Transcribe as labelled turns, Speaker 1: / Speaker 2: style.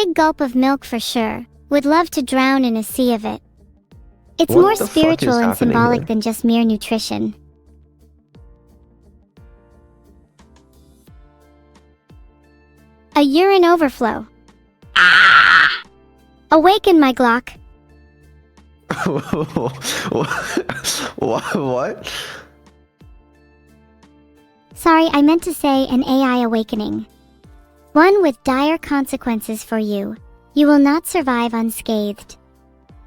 Speaker 1: big gulp of milk for sure. Would love to drown in a sea of it. It's
Speaker 2: What
Speaker 1: more
Speaker 2: the fuck
Speaker 1: spiritual
Speaker 2: is
Speaker 1: and
Speaker 2: happening
Speaker 1: symbolic
Speaker 2: here?
Speaker 1: than just mere nutrition. A urine overflow. Awaken my Glock.
Speaker 2: What?
Speaker 1: Sorry, I meant to say an AI awakening. One with dire consequences for you. You will not survive unscathed.